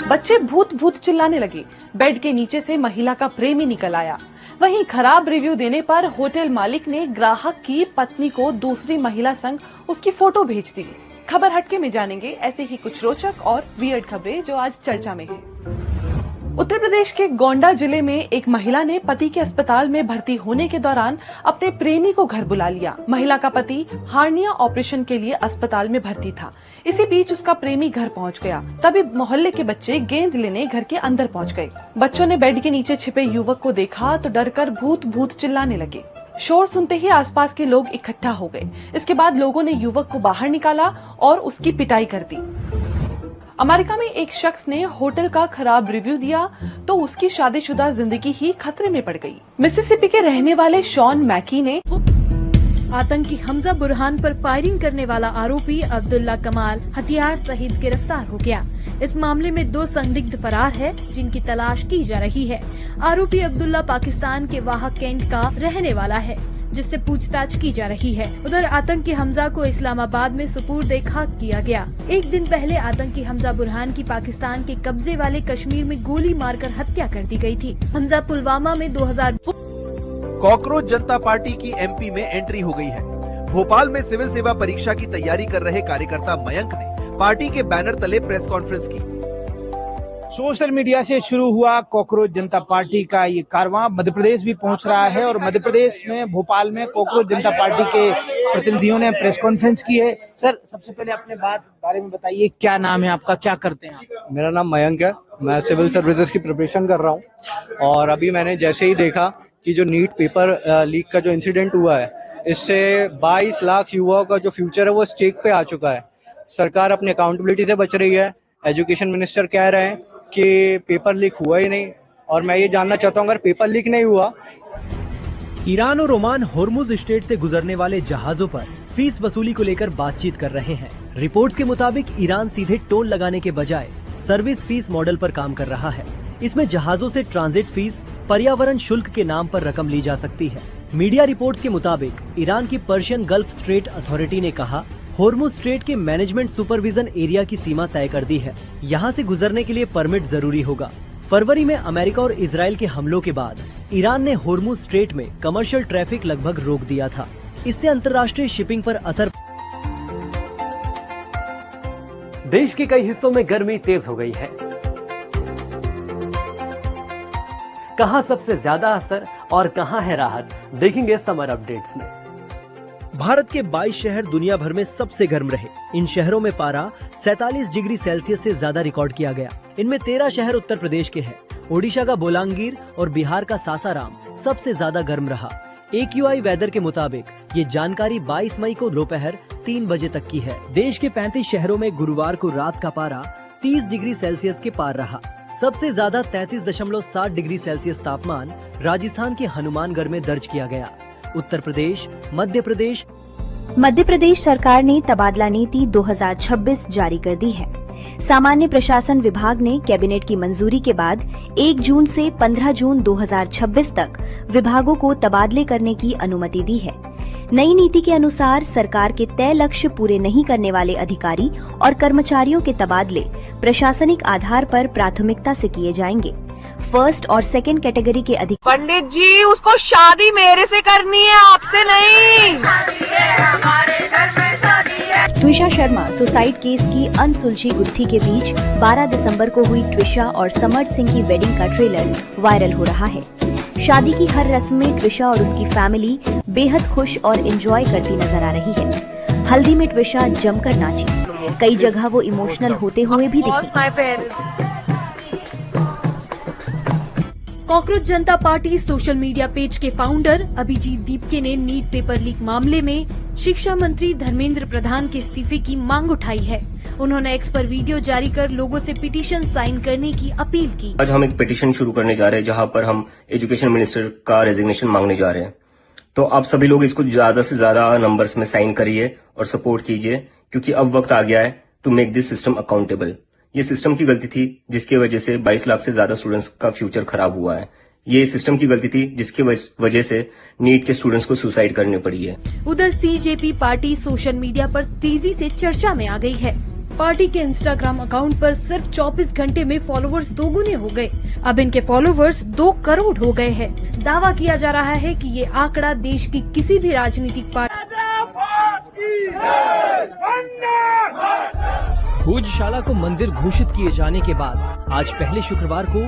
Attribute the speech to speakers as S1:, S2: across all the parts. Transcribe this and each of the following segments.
S1: बच्चे भूत भूत चिल्लाने लगे। बेड के नीचे से महिला का प्रेमी निकल आया। वहीं खराब रिव्यू देने पर होटल मालिक ने ग्राहक की पत्नी को दूसरी महिला संग उसकी फोटो भेज दी। खबर हटके में जानेंगे ऐसे ही कुछ रोचक और वियर्ड खबरें जो आज चर्चा में हैं। उत्तर प्रदेश के गोंडा जिले में एक महिला ने पति के अस्पताल में भर्ती होने के दौरान अपने प्रेमी को घर बुला लिया। महिला का पति हार्निया ऑपरेशन के लिए अस्पताल में भर्ती था। इसी बीच उसका प्रेमी घर पहुंच गया। तभी मोहल्ले के बच्चे गेंद लेने घर के अंदर पहुंच गए। बच्चों ने बेड के नीचे छिपे युवक को देखा तो डरकर भूत भूत चिल्लाने लगे। शोर सुनते ही आसपास के लोग इकट्ठा हो गए। इसके बाद लोगों ने युवक को बाहर निकाला और उसकी पिटाई कर दी। अमेरिका में एक शख्स ने होटल का खराब रिव्यू दिया तो उसकी शादीशुदा जिंदगी ही खतरे में पड़ गई। मिसिसिपी के रहने वाले शॉन मैकी ने
S2: आतंकी हमजा बुरहान पर फायरिंग करने वाला आरोपी अब्दुल्ला कमाल हथियार सहित गिरफ्तार हो गया। इस मामले में 2 संदिग्ध फरार है जिनकी तलाश की जा रही है। आरोपी अब्दुल्ला पाकिस्तान के वाह कैंट का रहने वाला है जिससे पूछताछ की जा रही है। उधर आतंकी हमजा को इस्लामाबाद में सुपुर्द खाक किया गया। एक दिन पहले आतंकी हमजा बुरहान की पाकिस्तान के कब्जे वाले कश्मीर में गोली मारकर हत्या कर दी गई थी। हमजा पुलवामा में 2000
S3: कॉकरोच जनता पार्टी की एमपी में एंट्री हो गई है। भोपाल में सिविल सेवा परीक्षा की तैयारी कर रहे कार्यकर्ता मयंक ने पार्टी के बैनर तले प्रेस कॉन्फ्रेंस की।
S4: सोशल मीडिया से शुरू हुआ कॉकरोच जनता पार्टी का ये कारवां मध्य प्रदेश भी पहुंच रहा है और मध्य प्रदेश में भोपाल में कॉकरोच जनता पार्टी के प्रतिनिधियों ने प्रेस कॉन्फ्रेंस की है। सर, सबसे पहले अपने बारे में बताइए, क्या नाम है आपका, क्या करते हैं आप?
S5: मेरा नाम मयंक है। मैं सिविल सर्विसेज की प्रिपरेशन कर रहा हूँ और अभी मैंने जैसे ही देखा कि जो नीट पेपर लीक का जो इंसिडेंट हुआ है, इससे 22 लाख युवाओं का जो फ्यूचर है वो स्टेक पे आ चुका है। सरकार अपनी अकाउंटेबिलिटी से बच रही है। एजुकेशन मिनिस्टर कह रहे हैं कि पेपर लीक हुआ ही नहीं, और मैं ये जानना चाहता हूँ अगर पेपर लीक नहीं हुआ।
S6: ईरान और ओमान होर्मुज स्ट्रेट से गुजरने वाले जहाजों पर फीस वसूली को लेकर बातचीत कर रहे हैं। रिपोर्ट्स के मुताबिक ईरान सीधे टोल लगाने के बजाय सर्विस फीस मॉडल पर काम कर रहा है। इसमें जहाजों से ट्रांजिट फीस, पर्यावरण शुल्क के नाम पर रकम ली जा सकती है। मीडिया रिपोर्ट्स के मुताबिक ईरान की पर्शियन गल्फ स्ट्रेट अथॉरिटी ने कहा होर्मुज स्ट्रेट के मैनेजमेंट सुपरविजन एरिया की सीमा तय कर दी है। यहाँ से गुजरने के लिए परमिट जरूरी होगा। फरवरी में अमेरिका और इजराइल के हमलों के बाद ईरान ने होर्मुज स्ट्रेट में कमर्शियल ट्रैफिक लगभग रोक दिया था। इससे अंतर्राष्ट्रीय शिपिंग पर असर।
S7: देश के कई हिस्सों में गर्मी तेज हो गई है। कहां सबसे ज्यादा असर और कहां है राहत, देखेंगे समर अपडेट्स में।
S6: भारत के 22 शहर दुनिया भर में सबसे गर्म रहे। इन शहरों में पारा 47 डिग्री सेल्सियस से ज्यादा रिकॉर्ड किया गया। इनमें 13 शहर उत्तर प्रदेश के हैं। ओडिशा का बोलांगीर और बिहार का सासाराम सबसे ज्यादा गर्म रहा। AQI वेदर के मुताबिक ये जानकारी 22 मई को दोपहर 3 बजे तक की है। देश के 35 शहरों में गुरुवार को रात का पारा 30 डिग्री सेल्सियस के पार रहा। सबसे ज्यादा 33.7 डिग्री सेल्सियस तापमान राजस्थान के हनुमानगढ़ में दर्ज किया गया। उत्तर प्रदेश, मध्य प्रदेश सरकार ने तबादला नीति 2026 जारी कर दी है। सामान्य प्रशासन विभाग ने कैबिनेट की मंजूरी के बाद 1 जून से 15 जून 2026 तक विभागों को तबादले करने की अनुमति दी है। नई नीति के अनुसार सरकार के तय लक्ष्य पूरे नहीं करने वाले अधिकारी और कर्मचारियों के तबादले प्रशासनिक आधार पर प्राथमिकता से किए जाएंगे। फर्स्ट और सेकंड कैटेगरी के अधिकारी।
S1: पंडित जी, उसको शादी मेरे से करनी है, आपसे नहीं।
S2: ट्विशा शर्मा सुसाइड केस की अनसुलझी गुत्थी के बीच 12 दिसंबर को हुई ट्विशा और समर्थ सिंह की वेडिंग का ट्रेलर वायरल हो रहा है। शादी की हर रस्म में ट्विशा और उसकी फैमिली बेहद खुश और एंजॉय करती नजर आ रही है। हल्दी में ट्विशा जमकर नाची। कई जगह वो इमोशनल होते हुए भी दिखी। कॉकरोच जनता पार्टी सोशल मीडिया पेज के फाउंडर अभिजीत दीपके ने नीट पेपर लीक मामले में शिक्षा मंत्री धर्मेंद्र प्रधान के इस्तीफे की मांग उठाई है। उन्होंने एक्स पर वीडियो जारी कर लोगों से पिटीशन साइन करने की अपील की।
S8: आज हम एक पिटीशन शुरू करने जा रहे हैं जहां पर हम एजुकेशन मिनिस्टर का रेजिग्नेशन मांगने जा रहे हैं। तो आप सभी लोग इसको ज्यादा से ज्यादा नंबर्स में साइन करिए और सपोर्ट कीजिए, क्योंकि अब वक्त आ गया है to make this system accountable. ये सिस्टम की गलती थी जिसकी वजह से 22 लाख से ज्यादा स्टूडेंट्स का फ्यूचर खराब हुआ है। ये सिस्टम की गलती थी जिसकी वजह से नीट के स्टूडेंट्स को सुसाइड करनी पड़ी है।
S2: उधर CJP पार्टी सोशल मीडिया पर तेजी से चर्चा में आ गई है। पार्टी के इंस्टाग्राम अकाउंट पर सिर्फ 24 घंटे में फॉलोवर्स दोगुने हो गए। अब इनके फॉलोवर्स 2 करोड़ हो गए हैं। दावा किया जा रहा है कि ये आंकड़ा देश की किसी भी राजनीतिक पार्टी।
S6: भोजशाला को मंदिर घोषित किए जाने के बाद आज पहले शुक्रवार को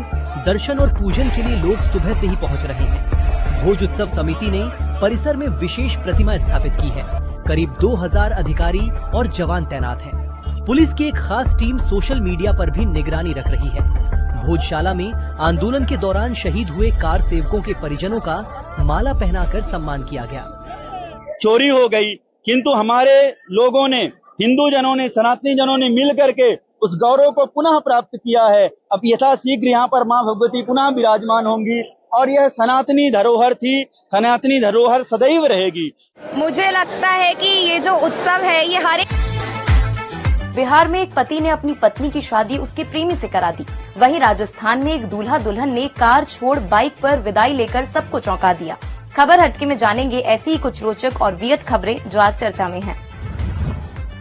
S6: दर्शन और पूजन के लिए लोग सुबह से ही पहुंच रहे हैं। भोज उत्सव समिति ने परिसर में विशेष प्रतिमा स्थापित की है। करीब 2000 अधिकारी और जवान तैनात हैं। पुलिस की एक खास टीम सोशल मीडिया पर भी निगरानी रख रही है। भोजशाला में आंदोलन के दौरान शहीद हुए कार सेवकों के परिजनों का माला पहनाकर सम्मान किया गया।
S9: चोरी हो गई, किंतु हमारे लोगों ने, हिंदू जनों ने, सनातनी जनों ने मिल करके उस गौरव को पुनः प्राप्त किया है। अब यथाशीघ्र यहाँ पर माँ भगवती पुनः विराजमान होंगी और यह सनातनी धरोहर थी, सनातनी धरोहर सदैव रहेगी।
S10: मुझे लगता है कि ये जो उत्सव है ये हर एक। बिहार में एक पति ने अपनी पत्नी की शादी उसके प्रेमी से करा दी। वहीं राजस्थान में एक दूल्हा दुल्हन ने कार छोड़ बाइक पर विदाई लेकर सबको चौंका दिया। खबर हटके में जानेंगे ऐसी ही कुछ रोचक और वियत खबरें जो आज चर्चा में हैं।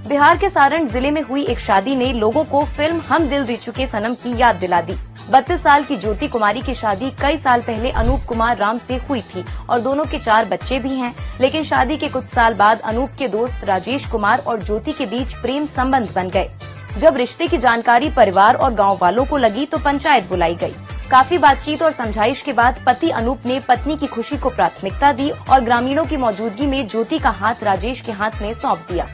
S10: बिहार के सारण जिले में हुई एक शादी ने लोगों को फिल्म हम दिल दे चुके सनम की याद दिला दी। 32 साल की ज्योति कुमारी की शादी कई साल पहले अनूप कुमार राम से हुई थी और दोनों के 4 बच्चे भी हैं। लेकिन शादी के कुछ साल बाद अनूप के दोस्त राजेश कुमार और ज्योति के बीच प्रेम संबंध बन गए। जब रिश्ते की जानकारी परिवार और गांव वालों को लगी तो पंचायत बुलाई गई। काफी बातचीत और समझाइश के बाद पति अनूप ने पत्नी की खुशी को प्राथमिकता दी और ग्रामीणों की मौजूदगी में ज्योति का हाथ राजेश के हाथ में सौंप दिया।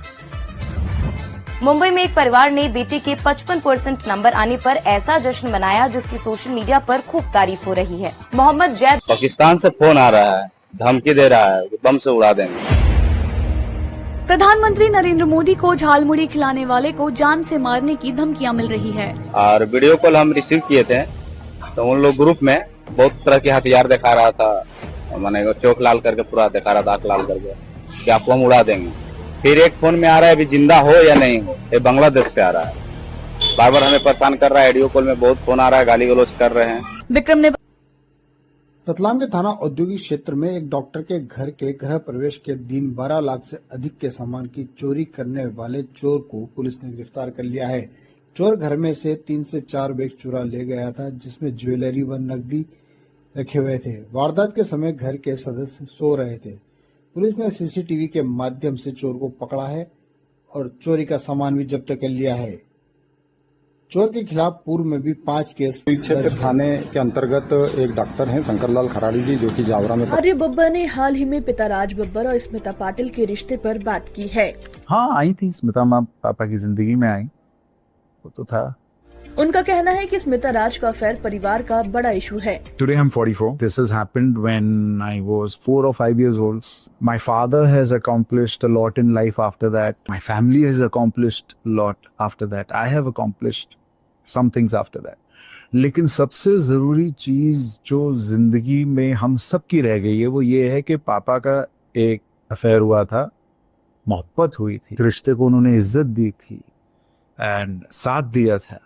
S10: मुंबई में एक परिवार ने बेटे के 55% नंबर आने पर ऐसा जश्न मनाया जिसकी सोशल मीडिया पर खूब तारीफ हो रही है। मोहम्मद जैद
S11: पाकिस्तान से फोन आ रहा है, धमकी दे रहा है, बम से उड़ा देंगे।
S2: प्रधानमंत्री नरेंद्र मोदी को झालमुड़ी खिलाने वाले को जान से मारने की धमकियां मिल रही है।
S11: और वीडियो कॉल हम रिसीव किए थे तो उन लोग ग्रुप में बहुत तरह के हथियार दिखा रहा था, मैंने चौक लाल करके पूरा दिखा रहा था, आंख लाल करके कि आपको हम उड़ा देंगे। फिर एक फोन में आ रहा है अभी जिंदा हो या नहीं हो, ये बांग्लादेश से आ रहा है, बार बार हमें परेशान कर रहा है। ऑडियो कॉल में बहुत फोन आ रहा है, गाली गलौज कर रहे हैं।
S2: विक्रम ने
S12: रतलाम के थाना औद्योगिक क्षेत्र में एक डॉक्टर के घर के गृह प्रवेश के दिन 12 लाख से अधिक के सामान की चोरी करने वाले चोर को पुलिस ने गिरफ्तार कर लिया है। चोर घर में से 3 से 4 बैग चुरा ले गया था जिसमें ज्वेलरी व नकदी रखे हुए थे। वारदात के समय घर के सदस्य सो रहे थे। पुलिस ने सीसीटीवी के माध्यम से चोर को पकड़ा है और चोरी का सामान भी जब्त कर लिया है। चोर के खिलाफ पूर्व में भी 5 केस।
S13: क्षेत्र थाने के अंतर्गत एक डॉक्टर हैं शंकरलाल खराड़ी जी, जो कि जावरा में।
S14: आर्य बब्बर ने हाल ही में पिता राज बब्बर और स्मिता पाटिल के रिश्ते पर बात की है।
S15: हाँ, आई थी स्मिता माँ, पापा की जिंदगी में आई, वो तो था।
S14: उनका कहना है कि स्मिता राज का अफेयर परिवार का बड़ा इशू है।
S15: Today I'm 44. This has happened when I was 4 or 5 years old. My father has accomplished a lot in life after that. My family has accomplished a lot after that. I have accomplished some things after that. लेकिन सबसे जरूरी चीज जो जिंदगी में हम सबकी रह गई है वो ये है कि पापा का एक अफेयर हुआ था, मोहब्बत हुई थी, रिश्ते को उन्होंने इज्जत दी थी एंड साथ दिया था।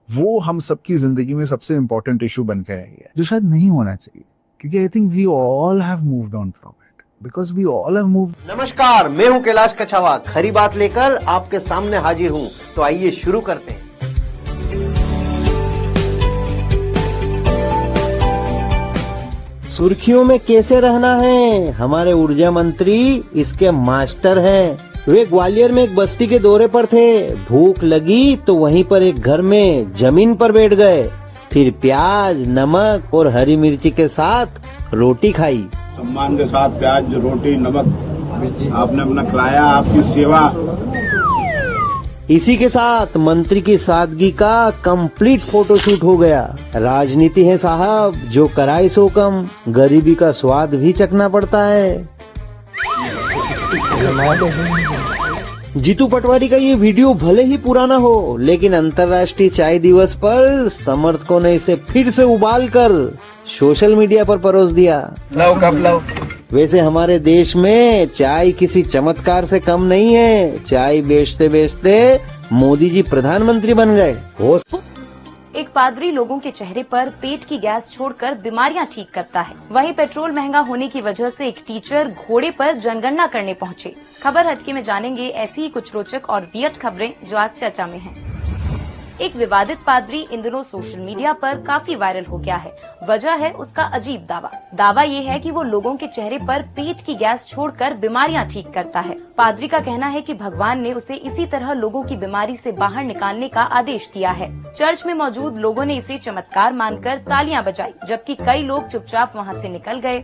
S15: वो हम सबकी जिंदगी में सबसे इंपॉर्टेंट इशू बन के रह गया, जो शायद नहीं होना चाहिए, क्योंकि I think we all have moved on from it, because we all have moved.
S16: नमस्कार, मैं हूं कैलाश कछावा, खरी बात लेकर आपके सामने हाजिर हूं। तो आइए शुरू करते हैं। सुर्खियों में कैसे रहना है, हमारे ऊर्जा मंत्री इसके मास्टर हैं। वे ग्वालियर में एक बस्ती के दौरे पर थे। भूख लगी तो वहीं पर एक घर में जमीन पर बैठ गए, फिर प्याज, नमक और हरी मिर्ची के साथ रोटी खाई।
S13: सम्मान के साथ प्याज, रोटी, नमक आपने अपना खिलाया, आपकी सेवा।
S16: इसी के साथ मंत्री की सादगी का कंप्लीट फोटोशूट हो गया। राजनीति है साहब, जो कराए सो कम, गरीबी का स्वाद भी चखना पड़ता है। जीतू पटवारी का ये वीडियो भले ही पुराना हो, लेकिन अंतर्राष्ट्रीय चाय दिवस पर समर्थकों ने इसे फिर से उबालकर सोशल मीडिया पर परोस दिया।
S11: लाओ कप लाओ।
S16: वैसे हमारे देश में चाय किसी चमत्कार से कम नहीं है। चाय बेचते बेचते मोदी जी प्रधानमंत्री बन गए।
S10: एक पादरी लोगों के चेहरे पर पेट की गैस छोड़कर बीमारियां ठीक करता है। वहीं पेट्रोल महंगा होने की वजह से एक टीचर घोड़े पर जनगणना करने पहुंचे। खबर हटके में जानेंगे ऐसी ही कुछ रोचक और वियर्ड खबरें जो आज चर्चा में हैं। एक विवादित पादरी इन दिनों सोशल मीडिया पर काफी वायरल हो गया है। वजह है उसका अजीब दावा ये है कि वो लोगों के चेहरे पर पेट की गैस छोड़कर बीमारियां ठीक करता है। पादरी का कहना है कि भगवान ने उसे इसी तरह लोगों की बीमारी से बाहर निकालने का आदेश दिया है। चर्च में मौजूद लोगों ने इसे चमत्कार मानकर तालियां बजाई, जबकि कई लोग चुपचाप वहां से निकल गए।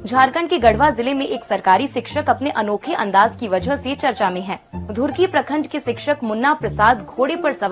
S10: झारखंड के गढ़वा जिले में एक सरकारी शिक्षक अपने अनोखे अंदाज की वजह से चर्चा में है। धुरकी प्रखंड के शिक्षक मुन्ना प्रसाद घोड़े पर सवार